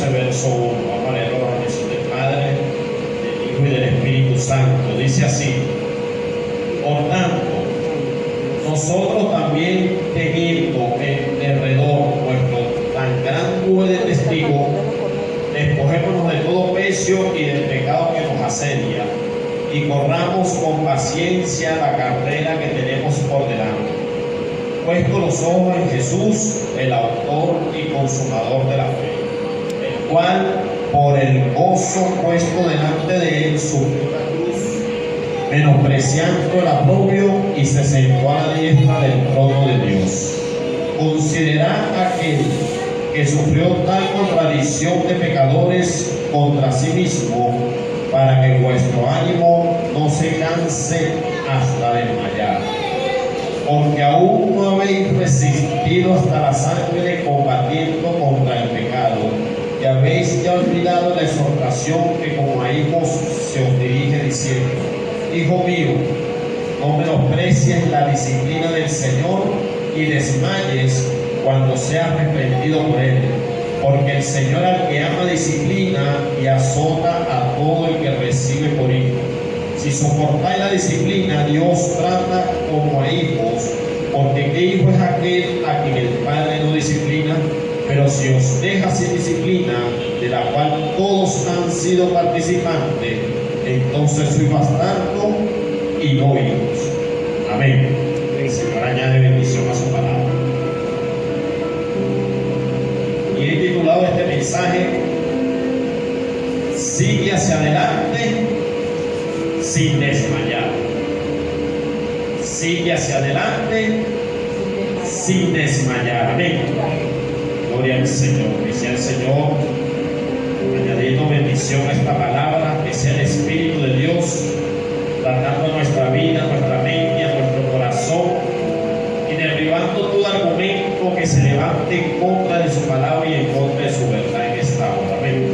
el verso 1. Vamos a leerlo con la bendición del Padre, del Hijo y del Espíritu Santo. Dice así: por tanto, nosotros también, teniendo en derredor nuestro tan gran nube de testigos, despojémonos de todo pecio y del pecado que nos asedia, y corramos con paciencia la carrera que tenemos por delante, puesto los ojos en Jesús, el autor y consumador de la fe, el cual por el gozo puesto delante de él sufrió la cruz, menospreciando el oprobio, y se sentó a la diestra del trono de Dios. Considerad aquel que sufrió tal contradicción de pecadores contra sí mismo, para que vuestro ánimo no se canse hasta desmayar. Porque aún no habéis resistido hasta la sangre combatiendo contra el pecado, y habéis ya olvidado la exhortación que como a hijos se os dirige diciendo: Hijo mío, no menosprecies la disciplina del Señor y desmayes cuando seas reprendido por él, porque el Señor al que ama disciplina y azota a todo el que recibe por hijo. Si soportáis la disciplina, Dios trata como a hijos, porque ¿qué hijo es aquel a quien el Padre no disciplina? Pero si os deja sin disciplina, de la cual todos han sido participantes, entonces sois bastardos y no hijos. Amén. El Señor añade bendición a su palabra. Y he titulado este mensaje: sigue hacia adelante sin desmayar. Sigue hacia adelante sin desmayar. Amén. Gloria al Señor. Que sea el Señor añadiendo bendición a esta palabra, que sea el Espíritu de Dios tratando nuestra vida, nuestra mente, nuestro corazón, y derribando todo argumento que se levante en contra de su palabra y en contra de su verdad en esta hora. Amén.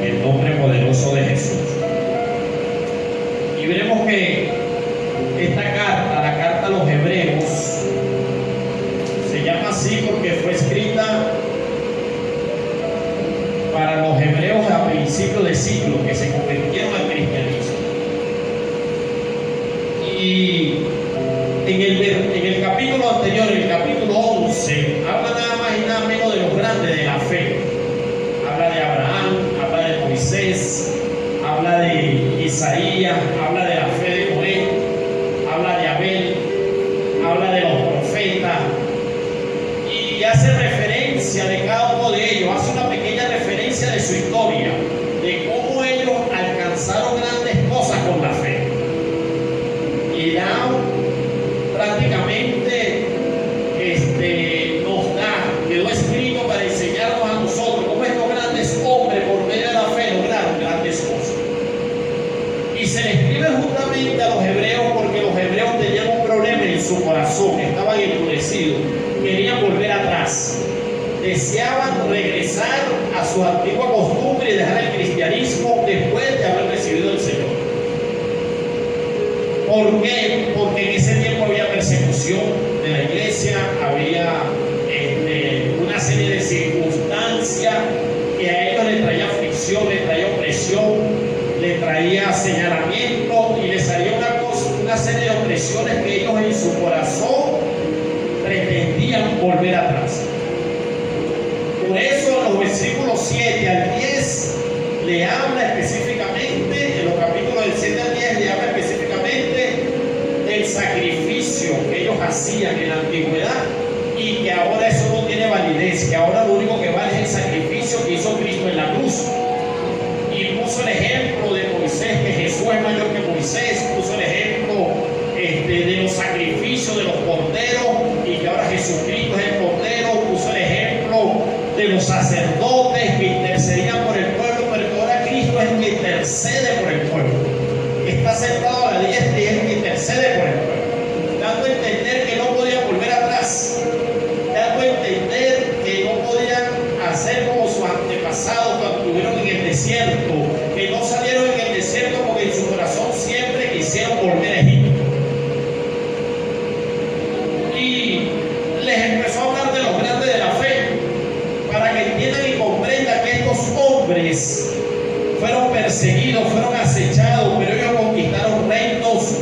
En el nombre poderoso de Jesús. Y veremos que esta carta, la carta a los Hebreos, se llama así porque fue escrita para los hebreos a principios de siglo que se convirtieron al cristianismo. Y en el capítulo anterior, en el capítulo 11, habla nada más y nada menos de los grandes de la fe. Habla de Abraham, habla de Moisés, habla de Isaías, habla de la fe de Noé, habla de Abel, habla de los profetas, y hace referencia de cada uno de ellos, hace una pequeña referencia de su historia, de cómo ellos alcanzaron grandes cosas con la fe. Y da prácticamente quedó escrito para enseñarnos a nosotros cómo estos grandes hombres por medio de la fe lograron grandes cosas. Y se le escribe justamente a los hebreos porque los hebreos tenían un problema en su corazón, estaban endurecidos, querían volver atrás, deseaban regresar a su antigua costumbre y dejar el cristianismo después de haber recibido el Señor. ¿Por qué? Porque en ese tiempo había persecución de la iglesia, había una serie de circunstancias que a ellos les traía aflicción, les traía opresión, les traía señalamiento y les salía una serie de opresiones que ellos en su corazón pretendían volver atrás. Por eso en los versículos 7 al 10 le habla específicamente, en los capítulos del 7 al 10 le habla específicamente del sacrificio que ellos hacían en la antigüedad y que ahora eso no tiene validez, que ahora lo único que vale es el sacrificio que hizo Cristo en la cruz. Y puso el ejemplo de Moisés, que Jesús es mayor que Moisés, puso el ejemplo de los sacrificios de los corderos y que ahora Jesucristo es el cordero, puso el ejemplo de los sacerdotes que intercedían por el pueblo, pero que ahora Cristo es el que intercede por el pueblo. Está sentado a la diestra y es el que intercede por el pueblo, dando a entender que no podía volver atrás, dando a entender que no podían hacer como sus antepasados cuando estuvieron en el desierto, que no salieron en el desierto porque en su corazón siempre quisieron volver a Egipto. Y les empezó a hablar de los grandes de la fe para que entiendan y comprendan leones, fueron perseguidos, fueron acechados, pero ellos conquistaron reinos,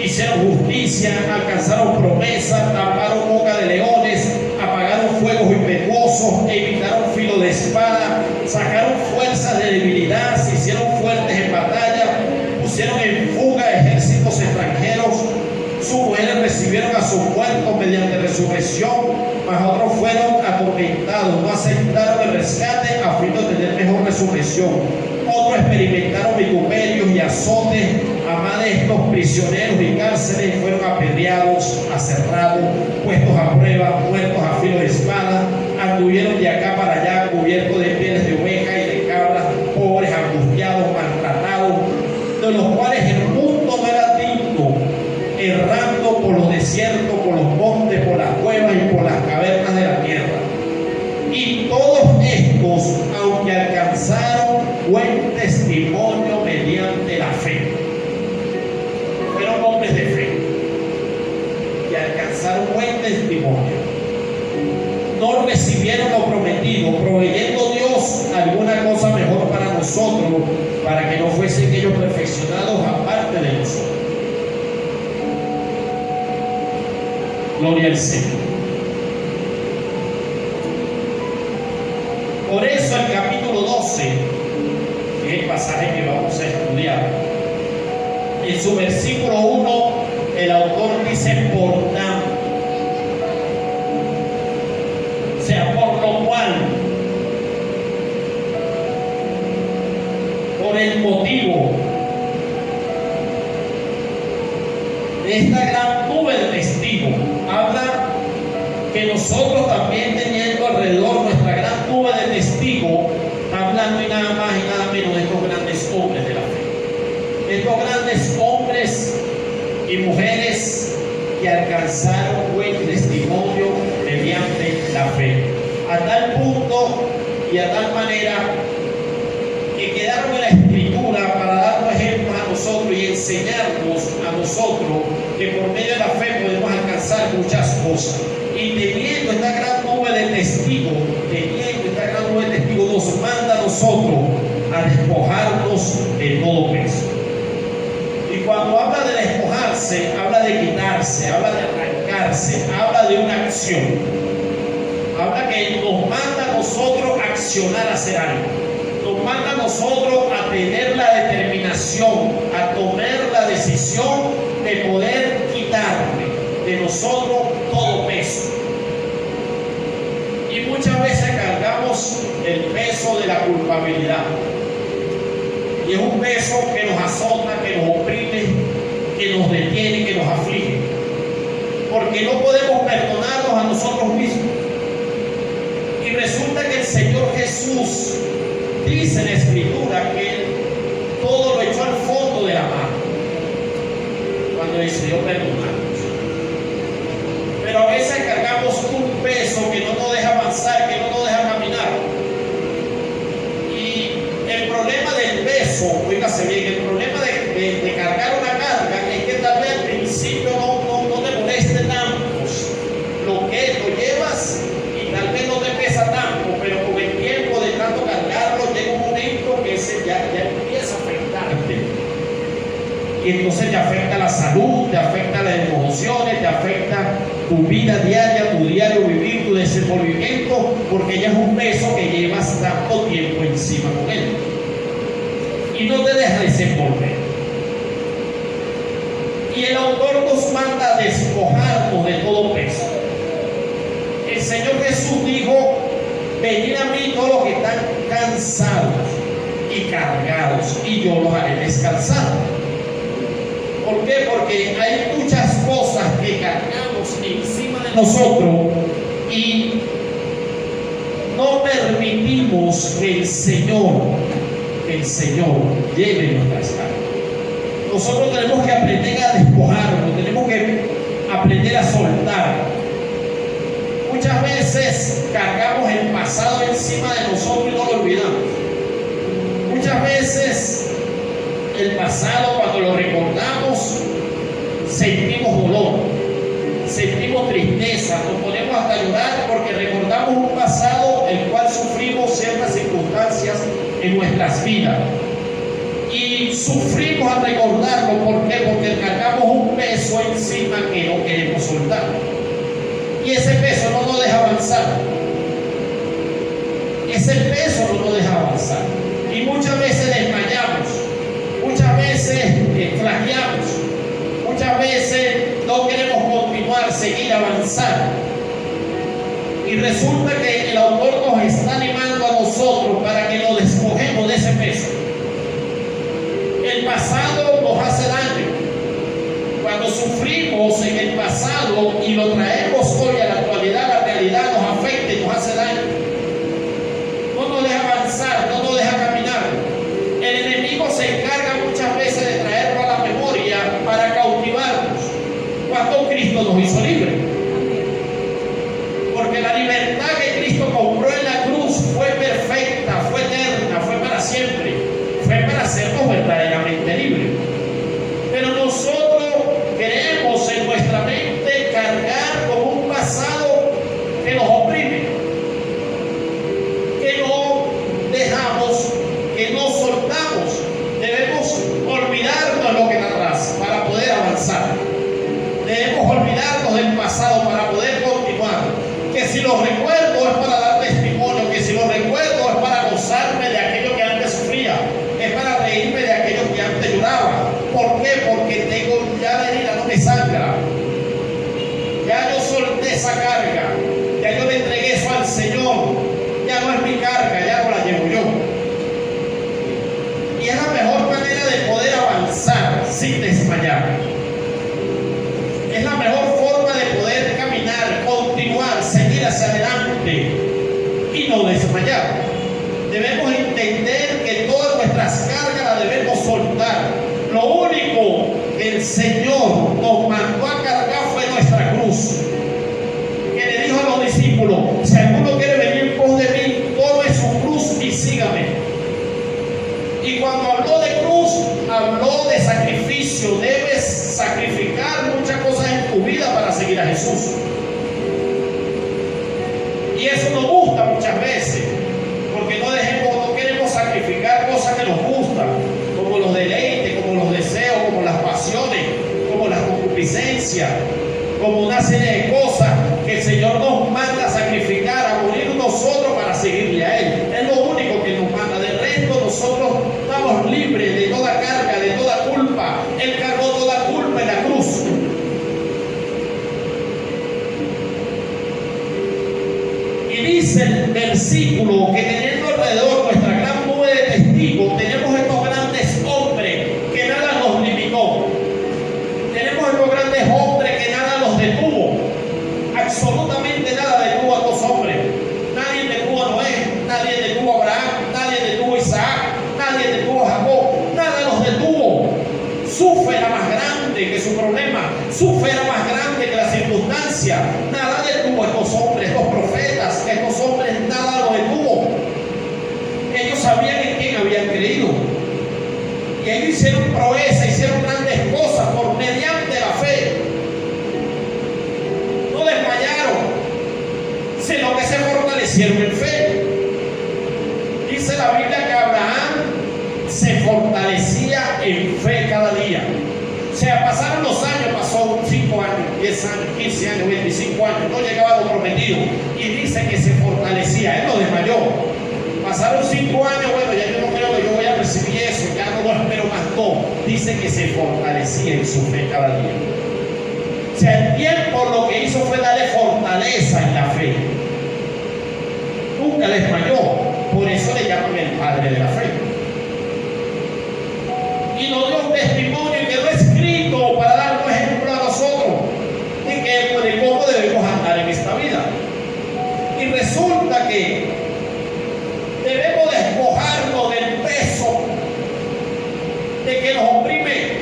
hicieron justicia, alcanzaron promesas, taparon boca de leones, apagaron fuegos impetuosos, evitaron filo de espada, sacaron fuerzas de debilidad, se hicieron fuertes en batalla, pusieron en fuga ejércitos extranjeros. Sus mujeres recibieron a sus muertos mediante resurrección, mas otros fueron atormentados, no aceptaron el rescate a fin de tener mejor resurrección. Otros experimentaron vituperios y azotes, a más de estos prisioneros y cárceles fueron apedreados, aserrados, puestos a prueba, muertos a filo de espada, anduvieron de acá para allá cubiertos de pieles de oveja y de cabras, pobres, angustiados, maltratados, de los cuales el mundo no era digno, errando por los desiertos, por los montes, por las cuevas y por las cavernas de la tierra. Y todos estos, aunque alcanzaron buen testimonio mediante la fe, fueron hombres de fe, que alcanzaron buen testimonio, no recibieron lo prometido, proveyendo Dios alguna cosa mejor para nosotros, para que no fuesen ellos perfeccionados aparte de nosotros. Gloria al Señor. Por eso el capítulo 12, que es el pasaje que vamos a estudiar, en su versículo 1, el autor dice por tanto, o sea, por lo cual, por el motivo de esta gran nube de testigos, habla que nosotros también teniendo alrededor nuestra gran nube de testigos, hablando y nada más y nada menos de estos grandes hombres de la fe, estos grandes hombres y mujeres que alcanzaron buen testimonio mediante la fe, a tal punto y a tal manera que quedaron en la Escritura para darnos ejemplos a nosotros y enseñarnos a nosotros que por medio de la fe podemos alcanzar muchas cosas. Y teniendo esta gran nube de testigos, nos manda a nosotros a despojarnos de todo peso. Y cuando habla de despojarse, habla de quitarse, habla de arrancarse, habla de una acción. Habla que nos manda a nosotros a accionar, a hacer algo. Nos manda a nosotros a tener la determinación, a tomar la decisión de poder quitarle de nosotros todo peso. Y muchas veces cargamos el peso de la culpabilidad. Y es un peso que nos azota, que nos oprime, que nos detiene, que nos aflige. Porque no podemos perdonarnos a nosotros mismos. Y resulta que el Señor Jesús dice en la Escritura que Él todo lo echó al fondo de la mar cuando decidió perdonarnos. Pero a veces cargamos un peso que no nos deja avanzar, que no nos deja caminar. Y el problema del peso, oígase bien, el problema de cargar una carga es que tal vez al principio no te moleste tanto lo que lo llevas y tal vez no te pesa tanto, pero con el tiempo de tanto cargarlo llega un momento que ya empieza a afectarte. Y entonces te afecta la salud, te afecta las emociones, te afecta tu vida diaria, tu diario vivir, tu desenvolvimiento, porque ya es un peso que llevas tanto tiempo encima con él. Y no te deja desenvolver. Y el autor nos manda a despojarnos de todo peso. El Señor Jesús dijo: venid a mí todos los que están cansados y cargados, y yo los haré descansar. ¿Por qué? Porque hay muchas cosas que cargamos encima de nosotros y no permitimos que el Señor lleve nuestras cargas. Nosotros tenemos que aprender a despojarnos, tenemos que aprender a soltar. Muchas veces cargamos el pasado encima de nosotros y no lo olvidamos. Muchas veces el pasado, cuando lo recordamos, sentimos dolor, sentimos tristeza, nos ponemos hasta llorar porque recordamos un pasado el cual sufrimos ciertas circunstancias en nuestras vidas. Y sufrimos al recordarlo. ¿Por qué? Porque cargamos un peso encima que no queremos soltar. Y ese peso no nos deja avanzar. Ese peso no nos deja avanzar. Y muchas veces desmayamos. Muchas veces flaqueamos. Muchas veces no queremos continuar, seguir, avanzar. Y resulta que el autor nos está animando a nosotros para que nos despojemos de ese peso. El pasado nos hace daño. Cuando sufrimos en el pasado y lo traemos hoy a la actualidad, la realidad nos afecta y nos hace daño. No nos deja avanzar, no nos deja caminar. El enemigo se encarga muchas veces de traerlo a la memoria para cautivarnos. Cuando Cristo nos hizo libres. Porque la libertad que Cristo compró en la cruz fue perfecta, fue eterna, fue para siempre. Fue para hacernos verdaderamente libres. Pero nosotros queremos en nuestra mente cargar con un pasado que nos oprime, que no dejamos, que no soltamos. Debemos olvidarnos de lo que está atrás para poder avanzar. Debemos olvidarnos del pasado para poder continuar. Que si lo recuerdo es para dar testimonio, que si lo recuerdo es para gozarme de aquello que antes sufría, es para reírme de aquello que antes lloraba. ¿Por qué? Porque tengo ya la herida, no me sangra. Ya yo solté esa carga, ya yo le entregué eso al Señor, ya no es mi carga, ya no la llevo yo. Y es la mejor manera de poder avanzar sin desmayar. Es la mejor forma de poder caminar, continuar, seguir hacia adelante y no desmayar. Debemos entender que todas nuestras cargas las debemos soltar. Lo único que el Señor nos mandó a cargar fue nuestra cruz. Que le dijo a los discípulos: si alguno quiere venir en pos de mí, tome su cruz y sígame. Y cuando habló de cruz, habló de sacrificio. Debes sacrificar muchas cosas en tu vida para seguir a Jesús. Y eso nos gusta muchas veces, porque no queremos sacrificar cosas que nos gustan, como los deleites, como los deseos, como las pasiones, como la concupiscencia, como una serie de cosas que el Señor nos manda a sacrificar, a morir nosotros para seguirle a Él. Es lo único que nos manda. Del resto, nosotros estamos libres de toda carga, de toda culpa. Él cargó toda culpa en la cruz. Y dice el versículo que teniendo alrededor nuestra gran nube de testigos, tenemos estos grandes hombres que nada nos limitó. Tenemos estos grandes hombres que nada los detuvo. Absolutamente nada detuvo a estos hombres. Nadie detuvo a Noé, nadie detuvo a Abraham, nadie detuvo a Isaac, nadie detuvo a Jacob, nada los detuvo. Su fe era más grande que su problema, su fe era más grande que la circunstancia. Nada detuvo a estos hombres, estos profetas, estos hombres, nada los detuvo. Ellos sabían en quién habían creído. Y ellos hicieron proezas, hicieron grandes cosas por mediante la fe. No desmayaron, sino que se fortalecieron en fe. Dice la Biblia que Abraham se fortalecía en fe cada día. O sea, pasaron los años, pasó 5 años, 10 años, 15 años, 25 años, no llegaba a lo prometido. Y dice que se fortalecía, él no desmayó. Pasaron 5 años, bueno, ya yo no creo que yo voy a recibir eso, ya no lo espero más, no. Dice que se fortalecía en su fe cada día. O sea, el tiempo lo que hizo fue darle fortaleza en la fe. Nunca desmayó, por eso le llaman el padre de la fe. Y nos dio un testimonio y quedó escrito para darnos ejemplo a nosotros de cómo debemos andar en esta vida. Y resulta que debemos despojarnos del peso de que nos oprime.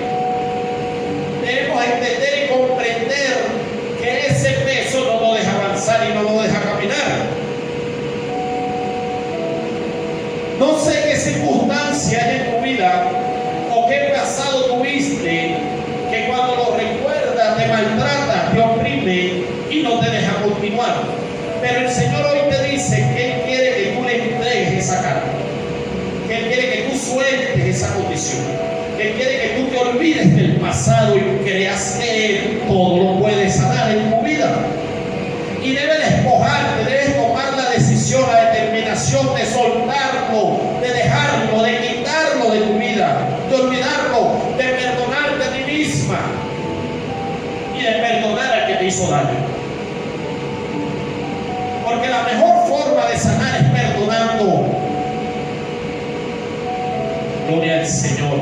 Debemos entender y comprender que ese peso no nos deja avanzar y no nos deja caminar. No sé qué circunstancia hay en tu vida o qué pasado tuviste que cuando lo recuerdas te maltrata, te oprime y no te deja continuar. Pero el Señor hoy te dice que Él quiere que tú le entregues esa carga, que olvides del pasado y creas que Él todo lo puede sanar en tu vida. Y debes despojarte, debes tomar la decisión, la determinación de soltarlo, de dejarlo, de quitarlo de tu vida, de olvidarlo, de perdonarte a ti misma y de perdonar al que te hizo daño. Porque la mejor forma de sanar es perdonando. Gloria al Señor.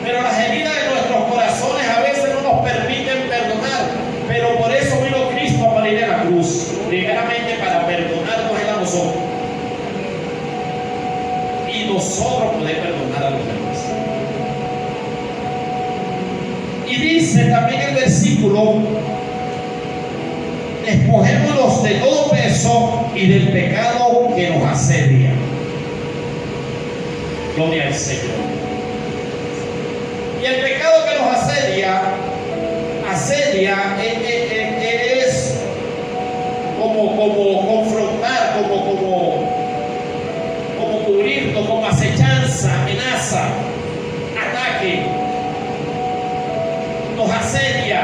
Pero las heridas de nuestros corazones a veces no nos permiten perdonar. Pero por eso vino Cristo a morir en la cruz. Primeramente para perdonarnos a nosotros. Y nosotros poder perdonar a los demás. Y dice también el versículo: despojémonos de todo peso y del pecado que nos asedia. Gloria al Señor. Y el pecado que nos asedia es como confrontar, como cubrir, como acechanza, amenaza, ataque. Nos asedia.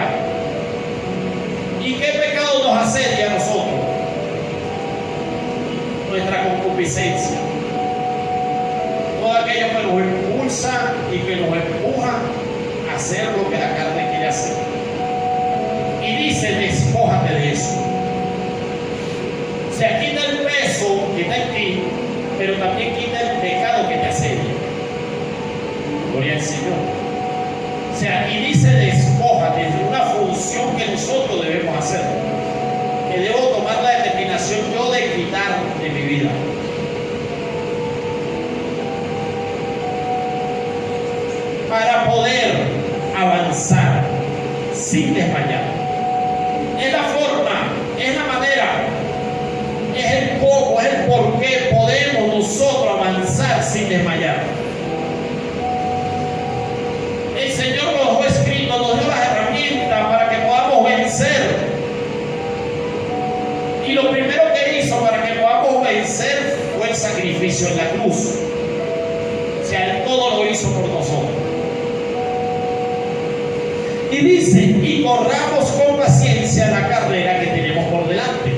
¿Y qué pecado nos asedia a nosotros? Nuestra concupiscencia. Todo aquello que nos impulsa y que nos empuja a hacer lo que la carne quiere hacer. Y dice: despójate de eso. O sea, quita el peso que está en ti, pero también quita el pecado que te asedia. Gloria al Señor. O sea, y dice: despójate de una función que nosotros debemos hacer. Que debo tomar la determinación yo de quitar de mi vida. Para poder avanzar sin desmayar. Es la forma, es la manera, es el cómo, es el por qué podemos nosotros avanzar sin desmayar. El Señor nos dejó escrito, nos dio las herramientas para que podamos vencer. Y lo primero que hizo para que podamos vencer fue el sacrificio en la cruz. O sea, Él todo lo hizo por nosotros. Y dice: y corramos con paciencia la carrera que tenemos por delante.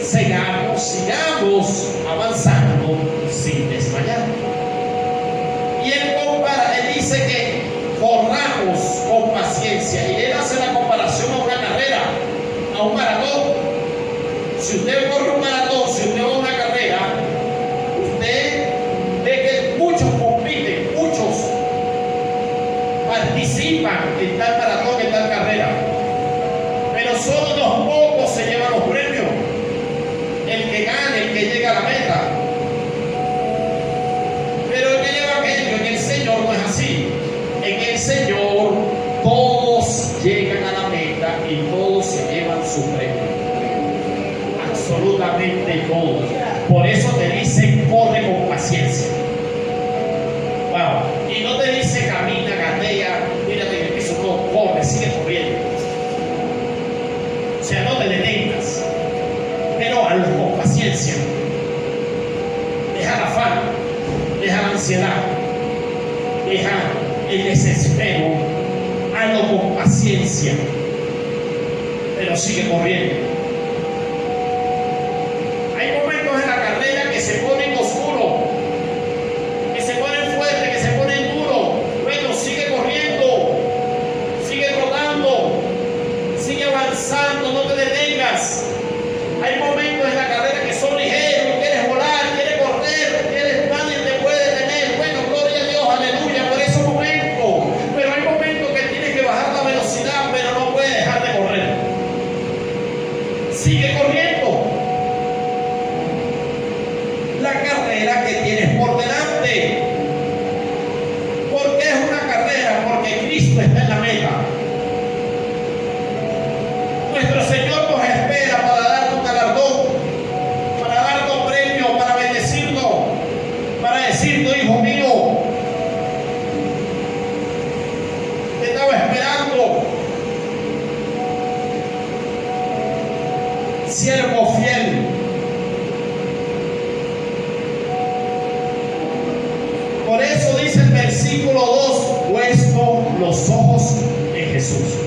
Sigamos avanzando sin desmayar. Y él dice que corramos con paciencia. Y él hace la comparación a una carrera, a un maratón. Si usted corre un maratón, si usted va a una carrera, usted ve que muchos compiten, muchos participan en tal maratón, en tal carrera, pero solo unos pocos se llevan los premios. El que gane, el que llega a la meta. Pero el que lleva aquello, en el Señor no es así. En el Señor todos llegan a la meta y todos se llevan su premio. Absolutamente todos. Por eso te dice: corre con paciencia. Wow. Y no te dice: camina, gatea, mírate en el piso, no, corre, sigue corriendo. O sea, no te detengas, pero hazlo con paciencia. Deja la afán, deja la ansiedad, deja el desespero, hazlo con paciencia, pero sigue corriendo. Hay momentos en la carrera que se ponen oscuros, que se ponen fuertes, que se ponen duros. Bueno, sigue corriendo, sigue rodando, sigue avanzando, no te detengas. Hay momentos en la carrera que son ligeros, quieres volar, quieres correr, nadie te puede detener. Bueno, gloria a Dios, aleluya, por esos momentos. Pero hay momentos que tienes que bajar la velocidad, pero no puedes dejar de correr. Sigue corriendo la carrera que tienes por delante. ¿Por qué es una carrera? Porque Cristo está en la meta. Nuestro Señor nos espera para dar un galardón, para dar un premio, para bendecirnos, para decirnos: hijo mío, te estaba esperando, siervo fiel. Por eso dice Versículo 2, puesto los ojos en Jesús.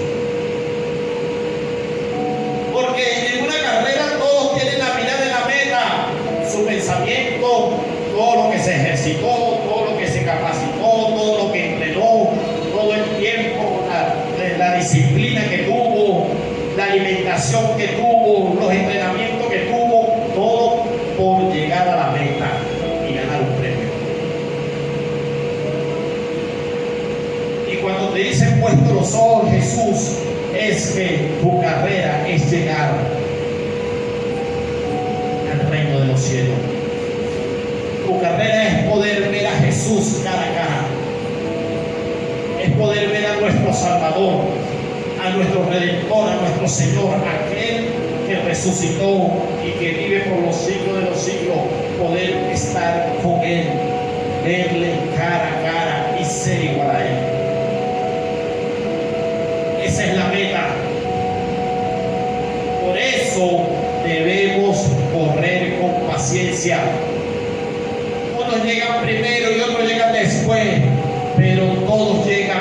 Porque en una carrera todos tienen la mirada en la meta, su pensamiento, todo lo que se ejercitó, todo lo que se capacitó, todo lo que entrenó, todo el tiempo, la disciplina que tuvo, la alimentación que tuvo, los entrenamientos que tuvo, todo por llegar a la meta y ganar un premio. Y cuando te dicen puesto los ojos en Jesús, es que tu carrera es llegar al reino de los cielos. Tu carrera es poder ver a Jesús cara a cara. Es poder ver a nuestro Salvador, a nuestro Redentor, a nuestro Señor, aquel que resucitó y que vive por los siglos de los siglos. Poder estar con Él, verle cara a cara y ser igual a Él. Esa es la meta. Por eso debemos correr con paciencia. Unos llegan primero y otros llegan después, pero todos llegan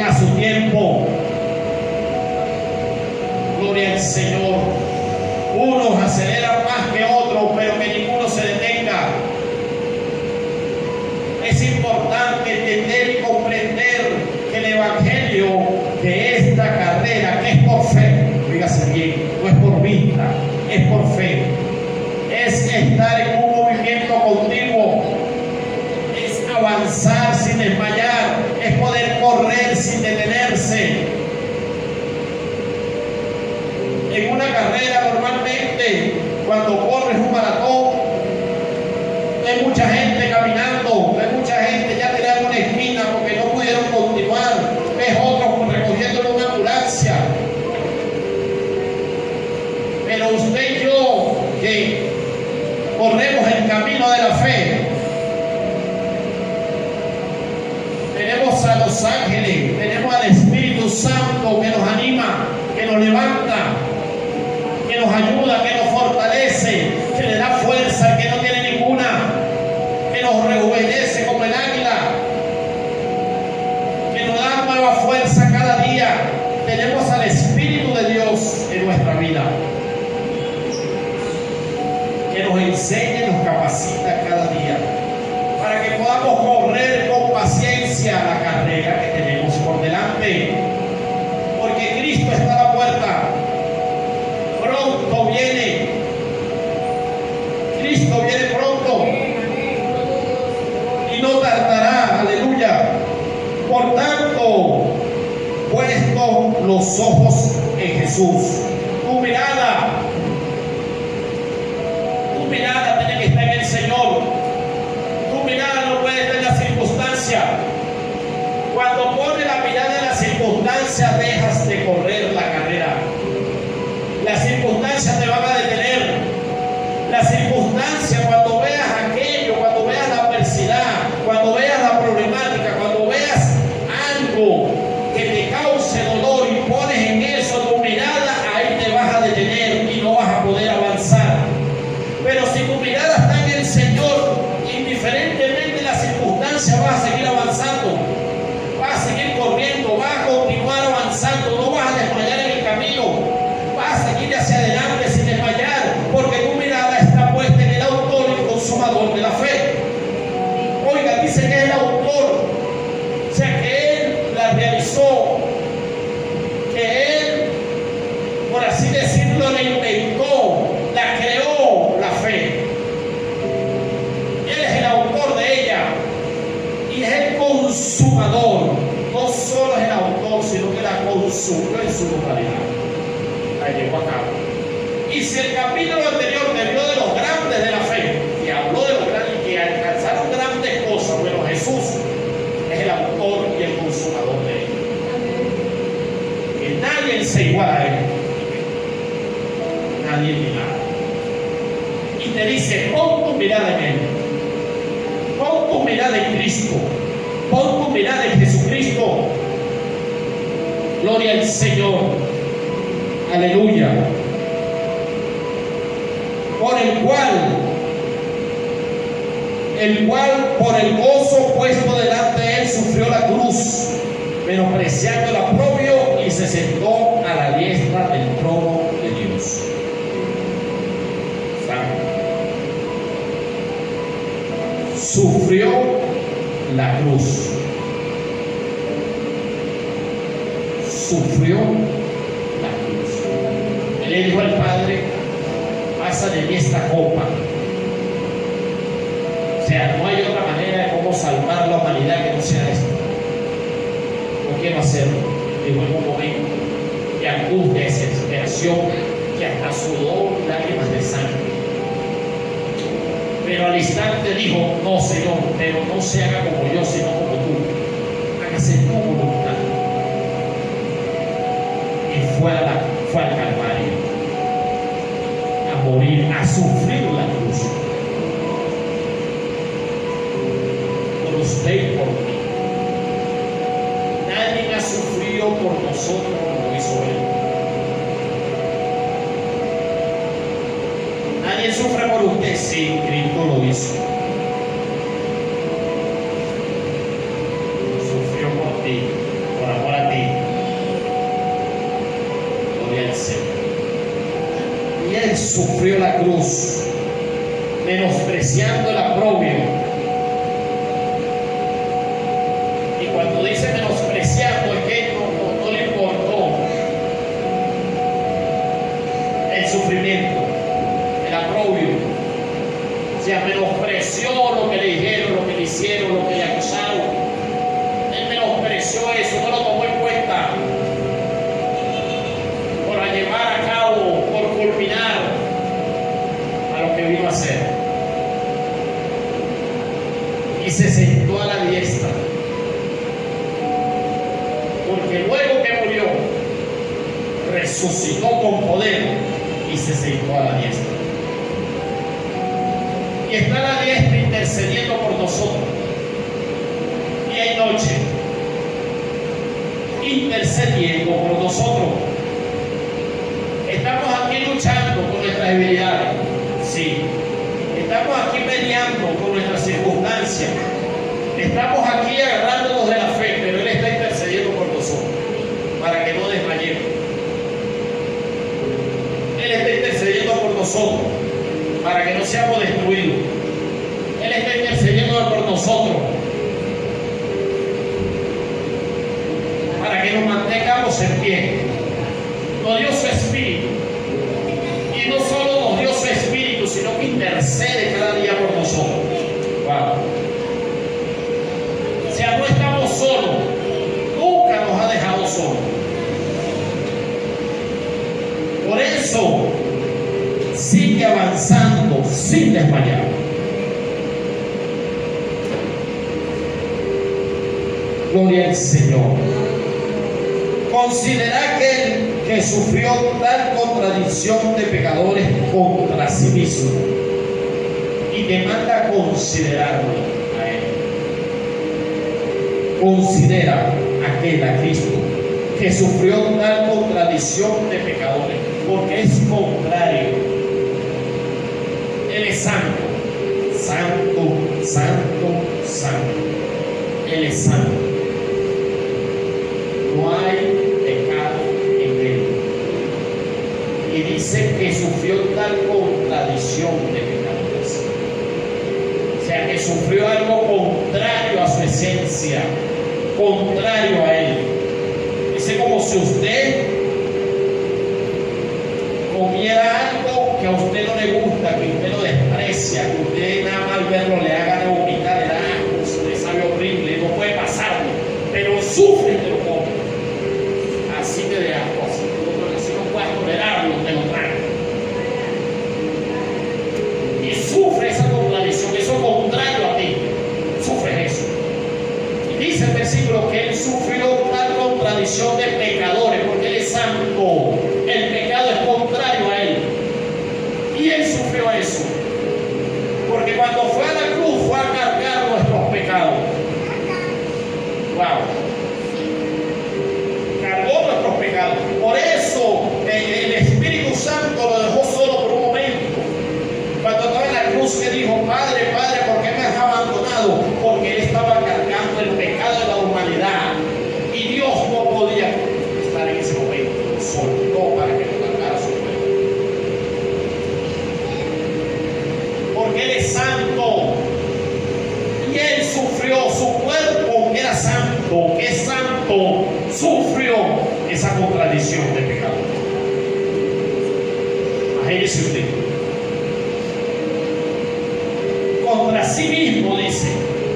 a su tiempo. Gloria al Señor. Unos aceleran más que otros, pero que ninguno se detenga. Es importante entender y comprender que el Evangelio de esta carrera, que es por fe, fíjase bien, no es por vista, es por fe. Es estar en un movimiento continuo, es avanzar sin desmayar, es poder correr sin detenerse. En una carrera normalmente, cuando corres un maratón, hay mucha gente caminando, hay mucha gente ya tirando una esquina porque no pudieron continuar, ves otros recogiendo una ambulancia. Pero usted y yo, que corremos el camino de la fe, tenemos a los ángeles, tenemos al Espíritu Santo que nos anima, que nos levanta, que nos ayuda, que nos fortalece, que le da fuerza al que no tiene ninguna, que nos rejuvenece como el águila, que nos da nueva fuerza cada día. Tenemos al Espíritu de Dios en nuestra vida, que nos enseña y nos capacita cada día, para que podamos correr con paciencia la carrera que tenemos por delante, porque Cristo está a la puerta, pronto viene, Cristo viene pronto y no tardará, aleluya. Por tanto, puesto los ojos en Jesús, tu mirada tiene que estar en el Señor. Tu mirada no puede estar en la circunstancia. Cuando pones la mirada en la circunstancia, dejas de correr la carrera. Las circunstancias te van a detener. Las circunstancias, cuando veas aquello, cuando veas la adversidad, cuando veas la problemática, cuando veas algo que te cause dolor y pones en eso tu mirada, ahí te vas a detener y no vas a poder avanzar. Pero si tu mirada está en el Señor, indiferentemente de las circunstancias, vas a seguir avanzando, vas a seguir corriendo, vas a continuar avanzando, no vas a desmayar en el camino, vas a seguir hacia adelante sin desmayar, porque tu mirada está puesta en el autor y consumador de la fe. Oiga, dice que es el autor, o sea que Él la realizó, que Él, por así decirlo, la inventó, la creó, la fe. Él es el autor de ella y es el consumador. No solo es el autor, sino que la consumió en su totalidad, la llevó a cabo. Y si el capítulo anterior te habló de los grandes de la fe, y habló de los grandes que alcanzaron grandes cosas, bueno, Jesús es el autor y el consumador de ella. Que nadie se iguala a Él, nadie ni nada. Y te dice, pon tu mirada en Él, pon tu mirada en Cristo, pon tu mirada en Jesucristo. Gloria al Señor, aleluya. Por el cual el cual por el gozo puesto delante de él sufrió la cruz, menospreciando el oprobio, y se sentó a la diestra del trono de Dios. Sufrió la cruz. Sufrió la cruz. Él le dijo al Padre: pasa de mí esta copa. O sea, no hay otra manera de cómo salvar la humanidad que no sea esta. No quiero hacerlo. Dijo en un momento de angustia, desesperación, que hasta sudó lágrimas de sangre. Pero al instante dijo: no, Señor, pero no se haga como yo, sino como tú. Hágase tu voluntad. Y fue al Calvario a morir, a sufrir la cruz. Por usted y por mí. Nadie ha sufrido por nosotros como lo hizo Él. Nadie sufre por usted, sí, Cristo lo hizo. Sufrió por ti, por amor a ti. Gloria al Señor. Y Él sufrió la cruz, menospreciando el oprobio. Y cuando dice menospreciando, es que no le importó el sufrimiento, el oprobio. O sea, menospreció lo que le dijeron, lo que le hicieron, lo que le acusaron. Él menospreció eso, no lo tomó en cuenta. Por llevar a cabo, por culminar a lo que vino a hacer. Y se sentó a la diestra. Porque luego que murió, resucitó con poder y se sentó a la diestra. Y está a la diestra intercediendo por nosotros. Día y noche. Intercediendo por nosotros. Estamos aquí luchando con nuestras debilidades. Sí. Estamos aquí peleando con nuestras circunstancias. Estamos aquí agarrándonos de la fe, pero Él está intercediendo por nosotros para que no desmayemos. Él está intercediendo por nosotros para que no seamos destruidos. Él está intercediendo por nosotros para que nos mantengamos en pie. Nos dio su Espíritu, y no solo nos dio su Espíritu, sino que intercede cada día por nosotros. Wow. O sea, no estamos solos, nunca nos ha dejado solos. Por eso sigue avanzando sin desmayar. Gloria al Señor. Considera que sufrió tal contradicción de pecadores contra sí mismo, y te manda a considerarlo a Él. Considera a Cristo, que sufrió tal contradicción de pecadores, porque es contrario. Él es santo, santo, santo, santo. Él es santo. No hay pecado en Él. Y dice que sufrió tal contradicción de pecadores. O sea, que sufrió algo contrario a su esencia, contrario a Él. Dice como si usted comiera algo que a usted no le gusta, que usted lo desprecia, que usted nada más al verlo le haga de vomitar, le da asco, le sabe horrible, no puede pasarlo, pero sufre de lo come. Así te de asco, así no puedes tolerarlo, te lo trae. Y sufre esa contradicción, eso contrario a ti, sufre eso. Y dice el versículo que Él sufrió tal contradicción de pecadores, porque Él es santo. El pecado es contrario a Él. Y Él sufrió eso. Porque cuando fue a la cruz fue a cargar nuestros pecados. Wow. Cargó nuestros pecados. Por eso el Espíritu Santo lo dejó solo por un momento. Cuando estaba en la cruz, que dijo: Padre, Padre, ¿por qué me has abandonado? que es santo, sufrió esa contradicción de pecado. Imagínese usted. Contra sí mismo dice.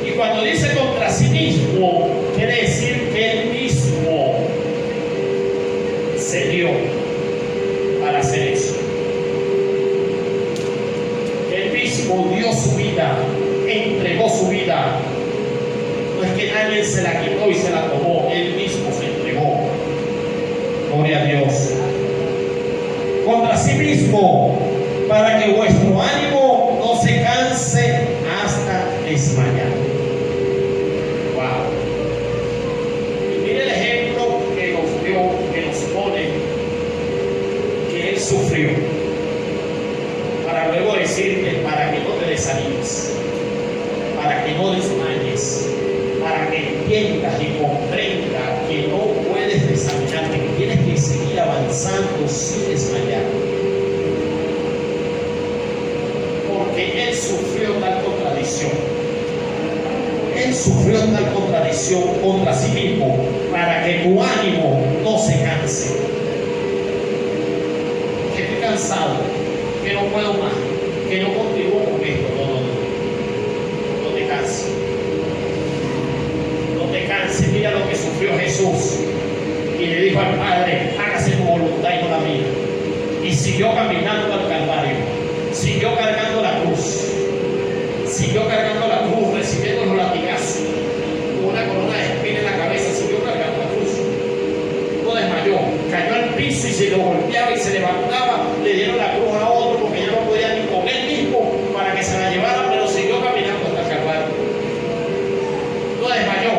Y cuando dice contra sí mismo, quiere decir que él mismo se dio para hacer eso. Él mismo dio su vida, entregó su vida. No es que nadie se la quitó y se la tomó, él mismo se entregó. Gloria a Dios. Contra sí mismo, para que vuestro ánimo no se canse hasta desmayar. Wow. Y mire el ejemplo que nos dio, que nos pone, que él sufrió. Para luego decirte, para que no te desanimes, para que no desmayes, para que entiendas y comprendas que no puedes desanimarte, que tienes que seguir avanzando sin desmayar. Porque él sufrió tal contradicción. Él sufrió tal contradicción contra sí mismo para que tu ánimo no se canse. Que estoy cansado, que no puedo más, que no continúo con esto. No te canses. No te canses. Mira lo que sufrió Jesús. Y le dijo al Padre, hágase tu voluntad y no la mía. Y siguió caminando al Calvario. Siguió cargando la cruz. Siguió cargando la cruz, recibiendo los latigazos. Con una corona de espina en la cabeza, siguió cargando la cruz. No desmayó. Cayó al piso y se lo golpeaba y se levantaba. Le dieron la cruz a otro porque ya no podía ni con él mismo para que se la llevara, pero siguió caminando hasta el Calvario. No desmayó.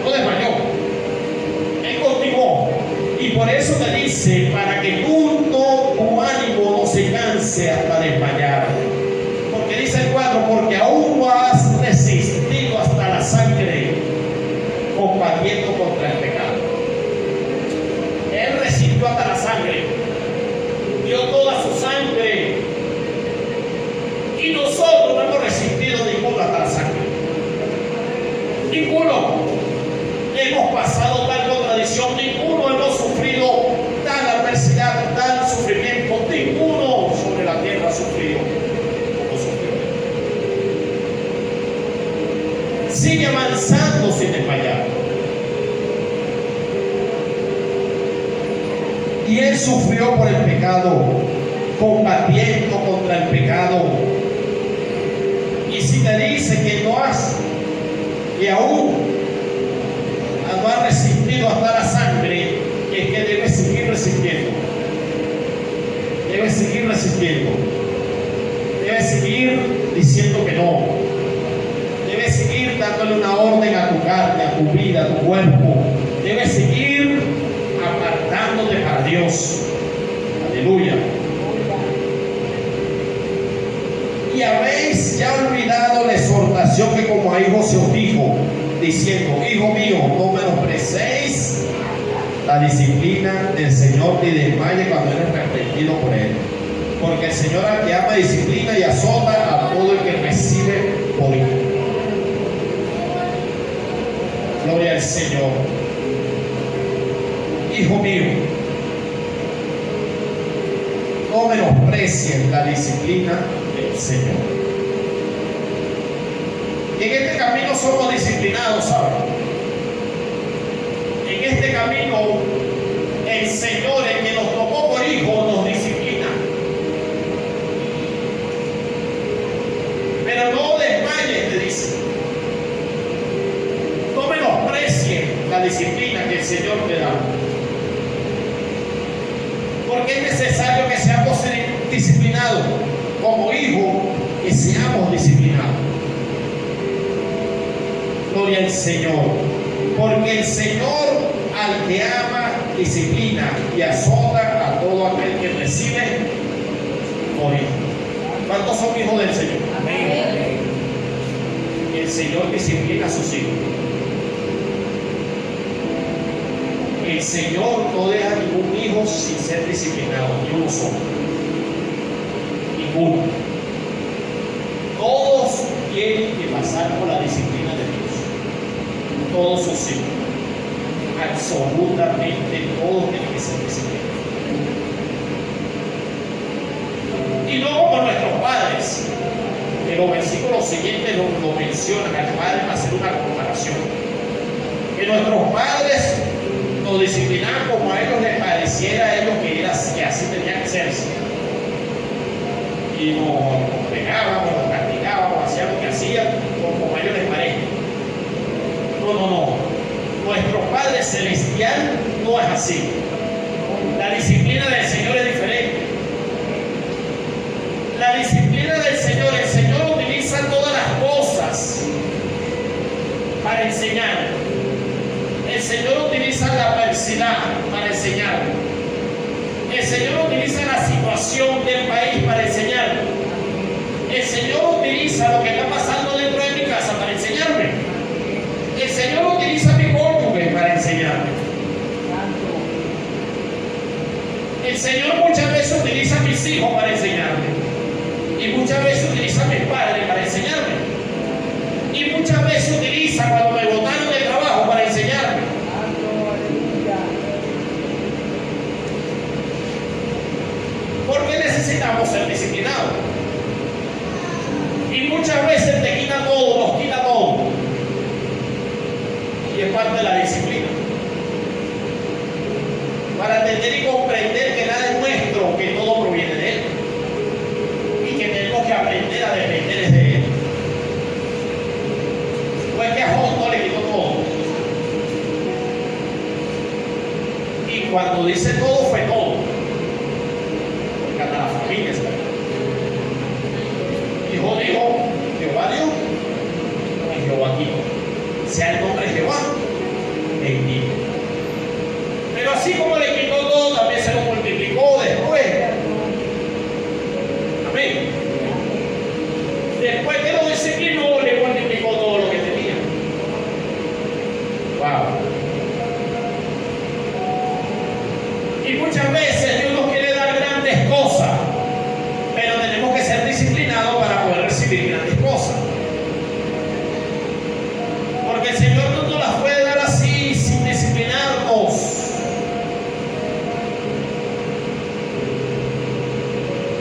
No desmayó. Él continuó. Y por eso te dice, para que tu ánimo no se canse hasta desmayar. Porque dice el 4, porque aún no has resistido hasta la sangre, combatiendo contra el pecado. Él resistió hasta la sangre, dio toda su sangre, y nosotros no hemos resistido ninguno hasta la sangre. Ninguno. Hemos pasado tal contradicción, ninguno hemos sufrido tal adversidad, tal sufrimiento, ninguno sobre la tierra ha sufrido como sufrió él. Sigue avanzando sin desmayar. Y él sufrió por el pecado, combatiendo contra el pecado. Y si te dice que no has, que aún no ha resistido hasta la sangre, es que debe seguir resistiendo. Debe seguir resistiendo. Debe seguir diciendo que no. Debe seguir dándole una orden a tu carne, a tu vida, a tu cuerpo. Debe seguir apartándote para Dios. Aleluya. Y habéis ya olvidado la exhortación que como a hijos se os dijo, diciendo, hijo mío, no menosprecéis la disciplina del Señor ni desmaye cuando eres reprendido por él. Porque el Señor al que ama disciplina y azota a todo el que recibe por hijo. Gloria al Señor. Hijo mío, no menosprecies la disciplina del Señor. En este camino somos disciplinados, ¿saben? En este camino el Señor, el que nos tomó por hijos, nos disciplina. Pero no desmayes, te dice. No menosprecies la disciplina que el Señor te da. Porque es necesario que seamos disciplinados. Como hijos, que seamos disciplinados. Gloria al Señor. Porque el Señor al que ama disciplina y azota a todo aquel que recibe por hijo. ¿Cuántos son hijos del Señor? Amén. El Señor disciplina a sus hijos. El Señor no deja ningún hijo sin ser disciplinado, ni uno solo. Ninguno. Todos tienen que pasar por la disciplina de Dios. todos sus hijos. Absolutamente todo tiene que ser disciplinado. Y no como nuestros padres, que los versículos siguientes lo mencionan. Al padre va a hacer una comparación. Que nuestros padres nos disciplinaban como a ellos les pareciera a ellos que así tenía que serse. Y nos pegábamos, nos castigábamos, hacíamos lo que hacían, como a ellos les parezca. No. Nuestro Padre Celestial no es así. La disciplina del Señor es diferente. La disciplina del Señor, el Señor utiliza todas las cosas para enseñar. El Señor utiliza la adversidad para enseñar. El Señor utiliza la situación del país para enseñar. El Señor utiliza lo que está pasando dentro de mi casa para enseñarme. El Señor utiliza a mi cónyuge para enseñarme. El Señor muchas veces utiliza a mis hijos para enseñarme. Y muchas veces utiliza a mis padres para enseñarme. Y muchas veces utiliza cuando me botaron del trabajo para enseñarme. ¿Por qué necesitamos ser disciplinados? Y muchas veces te quita todo, nos quita todo. Y es parte de la disciplina. Para entender y comprender que nada es nuestro, que todo proviene de Él. Y que tenemos que aprender a depender de Él. No es que a Job no le quitó todo. Y cuando dice todo, fue todo. Porque hasta la familia está. Y Job dijo, Jehová dio y Jehová quitó. Sea el nombre de Jehová bendito. Pero así como le quitó todo, también se lo multiplicó después. Amén. Después que lo disciplinó, le multiplicó todo lo que tenía. Wow. Y muchas veces Dios nos quiere dar grandes cosas, pero tenemos que ser disciplinados para poder recibir grandes cosas. Porque el Señor no nos las puede dar así, sin disciplinarnos.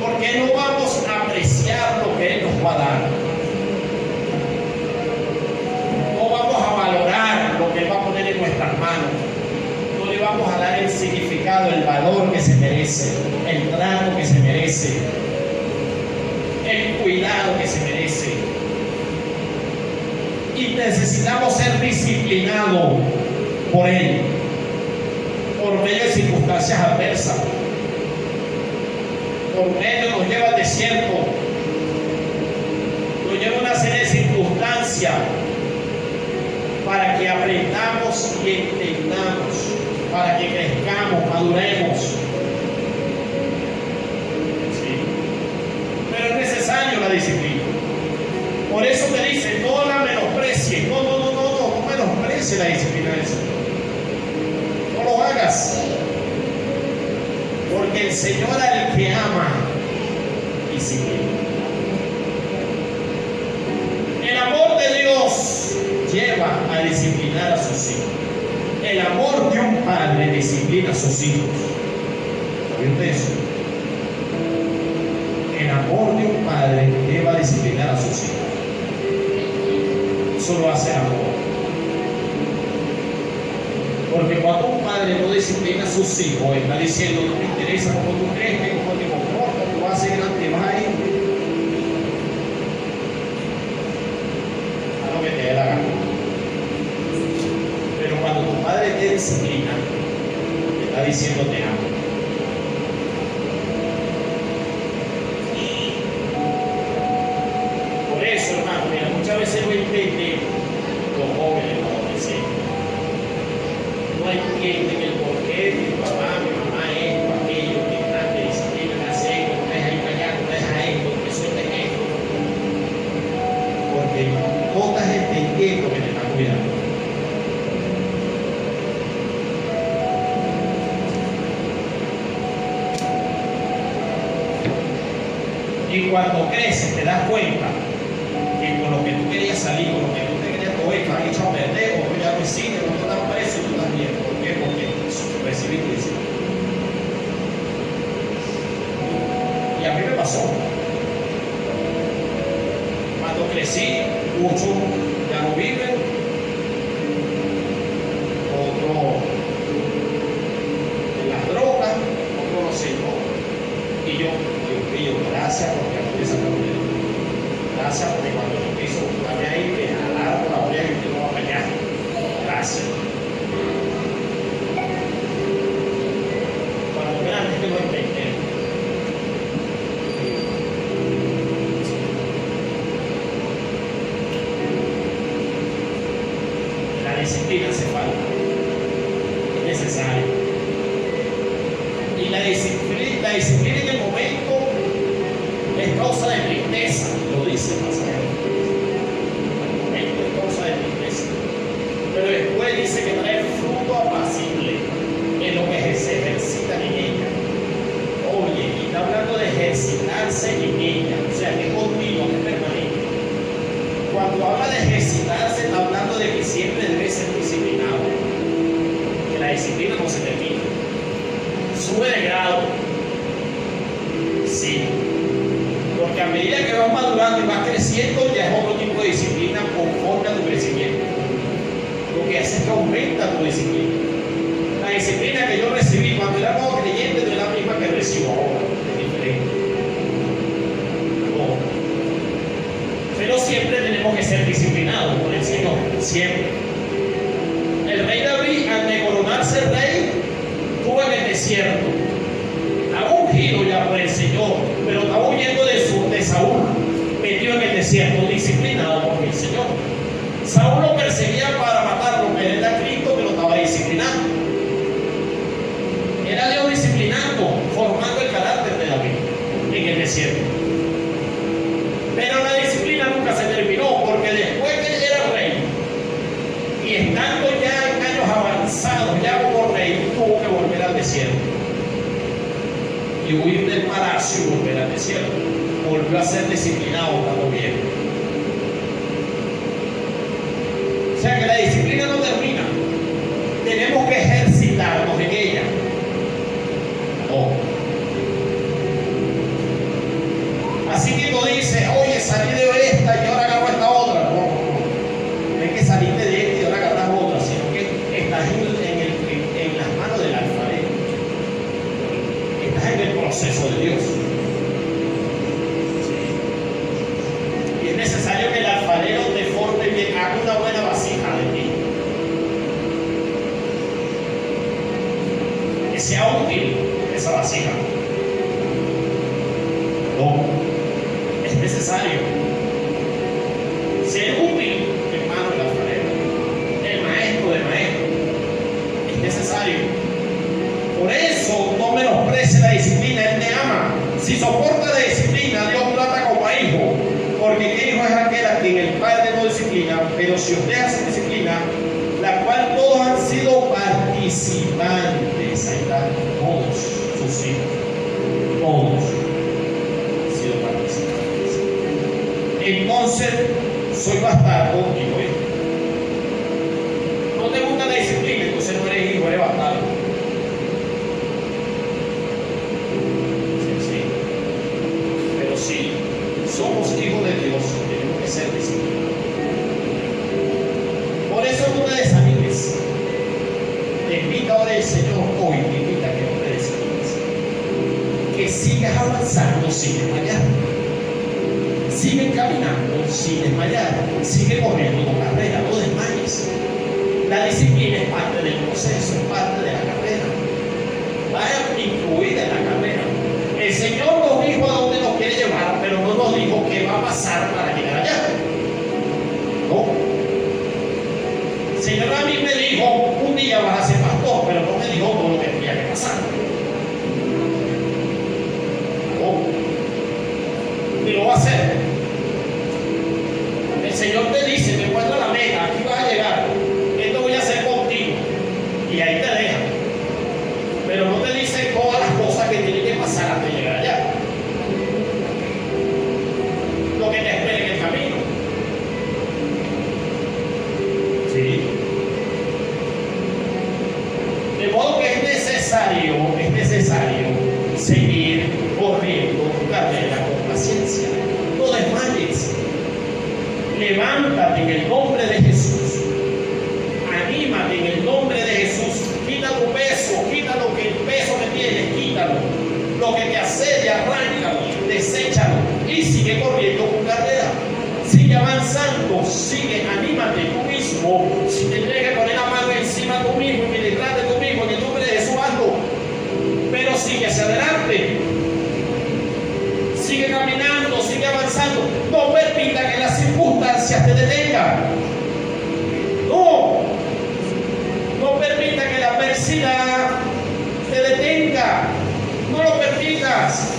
Porque no vamos a apreciar lo que Él nos va a dar. No vamos a valorar lo que Él va a poner en nuestras manos. No le vamos a dar el significado, el valor que se merece, el trato que se merece, el cuidado que se merece. Y necesitamos ser disciplinados por Él, por medio de circunstancias adversas. Por medio nos lleva al desierto, nos lleva a una serie de circunstancias para que aprendamos y entendamos, para que crezcamos, maduremos. Sí. Pero es necesario la disciplina. Por eso te dice, no la menosprecies. No menosprecies la disciplina del Señor. No lo hagas. Porque el Señor al que ama, disciplina. El amor de Dios lleva a disciplinar a sus hijos. El amor de un padre disciplina a sus hijos. ¿Sabe usted eso? El amor de un padre lleva a disciplinar a sus hijos. Eso lo hace el amor. Porque cuando un padre no disciplina a sus hijos, está diciendo, no me interesa cómo tú crees, cómo te comportas, tú vas a ser grande, vas a ir a lo que te dé la gana. Pero cuando tu padre te disciplina, te está diciendo te amo. Por eso, hermano, mira, muchas veces no entienden los jóvenes, los adolescentes. No entienden el porqué de mi mamá esto, aquello, que te disciplina, me hace esto, no deja ir para allá, no deja esto, que sueltes esto. Porque no estás entendiendo que te está cuidando. Y cuando creces te das cuenta que con lo que tú querías salir, con lo que tú te querías o están hechos a perder, o ya no existen, no están presos, tú también. ¿Por qué? Porque recibiste disciplina. Y a mí me pasó. Cuando crecí, muchos ya no viven, otros en las drogas, otros no sé, no. Y yo, Dios mío, gracias porque a mí esa camioneta. Gracias porque cuando yo quiso buscarme ahí, me jalaron la oreja y me iba para allá. Gracias. Cuando realmente lo entendí. La disciplina hace falta. Es necesario. Y la disciplina en el momento es causa de tristeza, lo dice el pasaje. En el momento es causa de tristeza. Pero después dice que trae fruto apacible en lo que se ejercitan en ella. Oye, y está hablando de ejercitarse en ella, o sea, que es continuo, que es permanente. Cuando habla de ejercitarse, está hablando de que siempre debe ser disciplinado. Que la disciplina no se termina. Sube de grado. Sí. Porque a medida que vas madurando y vas creciendo, ya es otro tipo de disciplina conforme a tu crecimiento. Lo que hace es que aumenta tu disciplina. La disciplina que yo recibí cuando era nuevo creyente no es la misma que recibo ahora, es diferente. No. Pero siempre tenemos que ser disciplinados por el Señor, siempre. El rey David, al de coronarse rey, estuvo en el desierto. Estaba ungido ya por el Señor, pero estaba huyendo de Saúl, metido en el desierto, disciplinado por el Señor. Saúl lo perseguía para matarlo, pero era Cristo que lo estaba disciplinando. Era Dios disciplinando, formando el carácter de David en el desierto. Pero la disciplina nunca se terminó, porque después que él era rey, y estando ya en años avanzados, ya como rey, tuvo que volver al desierto. Y huir del palacio y volver al desierto. Volvió a ser disciplinado cuando viejo. O sea que la disciplina no termina. Tenemos que ejercitarnos en ella. No. Así que no dice, oye, salí de esta y ahora agarro esta otra. No, no, no. No hay que salir de esta y ahora agarras otra, sino que estás en las manos del alfarero. Estás en el proceso de Dios. Sí. Y es necesario que el alfarero te forme bien, haga una buena vasija de ti. Que sea útil esa vasija. No. Es necesario ser útil, hermano, el alfarero, el maestro de maestros. Es necesario. Por eso no menosprecie la disciplina, Él te ama. Si soporta la disciplina, Dios trata como a hijo. Porque ¿qué hijo es aquel a quien el Padre no disciplina? Pero si os deja sin disciplina, la cual todos han sido participantes, ahí están todos sus hijos, todos han sido participantes. Entonces, soy bastardo y no hijo. No te gusta la disciplina, entonces no eres hijo, eres bastardo. Pero si somos hijos de Dios, tenemos que ser disciplinados. Por eso no te desanimes. Te invita ahora el Señor hoy, te invita a que no te desanimes. Que sigas avanzando sin desmayar. Sigue caminando sin desmayar. Sigue corriendo tu carrera, no desmayes. La disciplina es parte del proceso, es parte de la carrera. Vaya incluida en la carrera. El Señor nos dijo a dónde nos quiere llevar, pero no nos dijo qué va a pasar para llegar allá. No. El Señor a mí me dijo, un día vas a ser pastor, pero no me dijo todo lo que tenía que pasar. No. Y lo va a hacer. El Señor te dice, te muestra la meta, aquí vas a llegar, esto voy a hacer contigo. Y ahí te deja. Pero no te dice todas las cosas que tienen que pasar antes de llegar allá. Lo que te espera en seguir corriendo tu carrera con paciencia. No desmayes. Levántate en el nombre de Jesús. Anímate en el nombre de Jesús. Quita tu peso, quita lo que el peso que tienes, quítalo. Lo que te asedia, arráncalo, deséchalo y sigue corriendo tu carrera. Sigue avanzando, sigue, anímate tú mismo. Si te tienes que poner la mano encima tú mismo y detrás de tú mismo, en el nombre de Jesús hazlo. Pero sigue hacia adelante. Sigue caminando, sigue avanzando. No permita que las circunstancias te detengan. No permita que la adversidad te detenga. No lo permitas.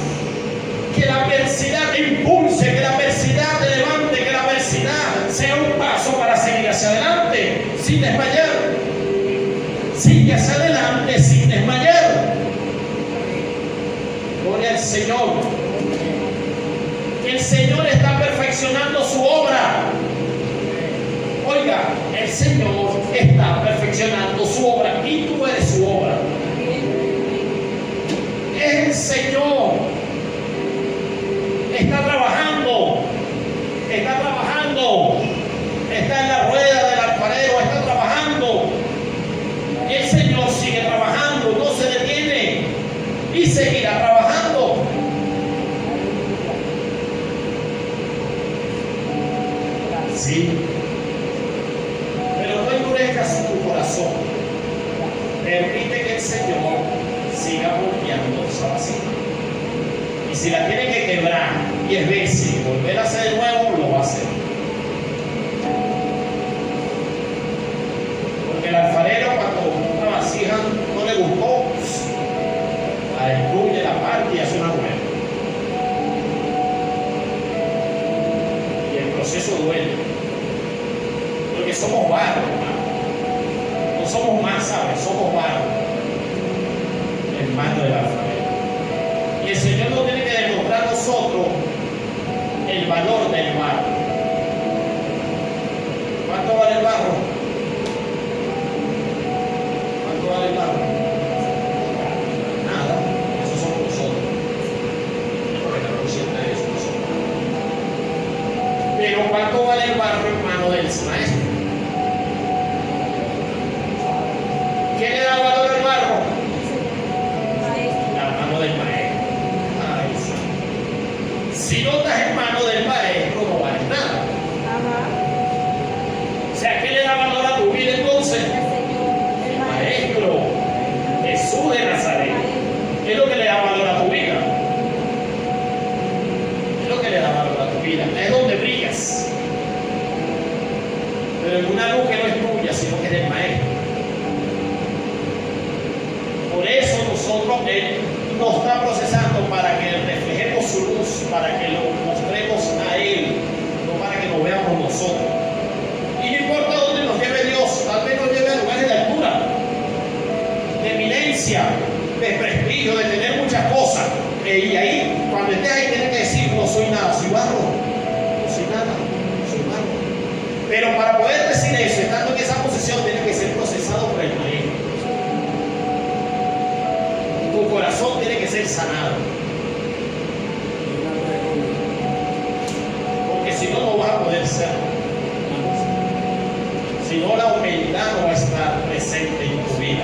Que la adversidad te impulse, que la adversidad te levante, que la adversidad sea un paso para seguir hacia adelante sin desmayar. Sigue hacia adelante sin desmayar. Gloria al Señor. Que el Señor está perfeccionando su obra. Oiga, el Señor está perfeccionando su obra y tú eres su obra. El Señor está trabajando, está en la rueda del alfarero, está trabajando. Y el Señor sigue trabajando, no se detiene y seguirá trabajando. Sí, pero no endurezcas tu corazón. Permite que el Señor siga volteando esa vasija. Y si la tiene que quebrar 10 veces y volver a hacer de nuevo, lo va a hacer. Porque el alfarero, cuando una vasija no le gustó, la destruye, la parte y hace una nueva. Y el proceso duele. Porque somos barro, hermano. No somos más, ¿sabes? Somos barro. En mano del alfarero. Y el Señor no tiene que demostrar a nosotros el valor del barro. ¿Cuánto vale el barro? ¿Cuánto vale el barro? Nada. Eso somos nosotros. Porque la consciente de eso nosotros. Pero ¿cuánto vale el barro en mano del maestro? ¿Qué le da valor al barro? La mano del maestro. Si no estás en mano del maestro, no vales nada. O sea, ¿qué le da valor a tu vida entonces? El maestro, Jesús de Nazaret. ¿Qué es lo que le da valor a tu vida? ¿Qué es lo que le da valor a tu vida? Es donde brillas. Pero en una luz que no es tuya, sino que es del maestro. Por eso nosotros, Él nos está procesando para que reflejemos su luz, para que lo mostremos a Él, no para que lo veamos nosotros. Y no importa dónde nos lleve Dios, tal vez nos lleve a lugares de altura, de eminencia, de prestigio, de tener muchas cosas. Y ahí, cuando estés ahí, tienes que decir: no soy nada, soy barro, no soy nada, soy barro. Pero para poder decir eso, estando en esa posición, tienes que ser procesado por el maestro. Tu corazón tiene que ser sanado. Porque si no, no vas a poder ser. Si no, la humildad no va a estar presente en tu vida.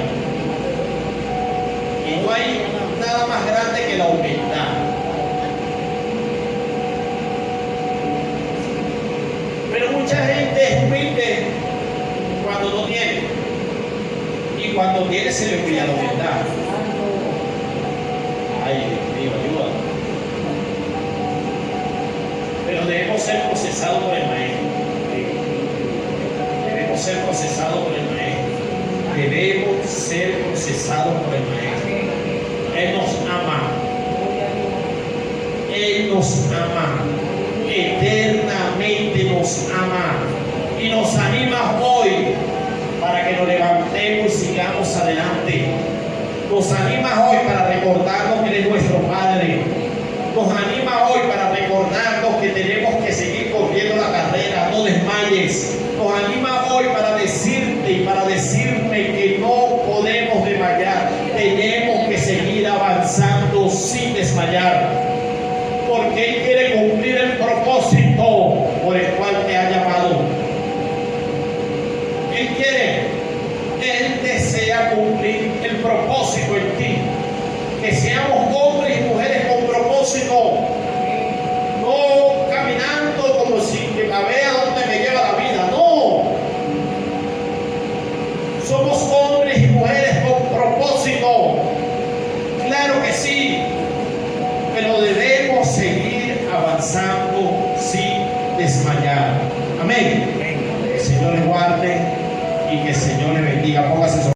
Y no hay nada más grande que la humildad. Pero mucha gente es humilde cuando no tiene. Y cuando tiene se le olvida la humildad. Ay, Dios mío, ayuda. Pero debemos ser procesados por el maestro. Debemos ser procesados por el maestro. Debemos ser procesados por el maestro. Él nos ama. Él nos ama. Eternamente nos ama. Y nos anima hoy para que nos levantemos y sigamos adelante. Nos anima hoy para recordarnos que Él es nuestro Padre. Nos anima hoy para recordarnos que tenemos que seguir corriendo la carrera, no desmayes. Nos anima hoy para decirte y para decirme que no podemos desmayar. Tenemos que seguir avanzando avanzando sin desmayar, porque Él quiere cumplir el propósito por el cual te ha llamado. Él desea cumplir el propósito en ti, que seamos hombres y mujeres con propósito, no caminando como si a ver a dónde me lleva la vida, no. Somos hombres y mujeres con propósito, claro que sí, pero debemos seguir avanzando sin desmayar. Amén. Que el Señor les guarde y que el Señor les bendiga. Póngase sobre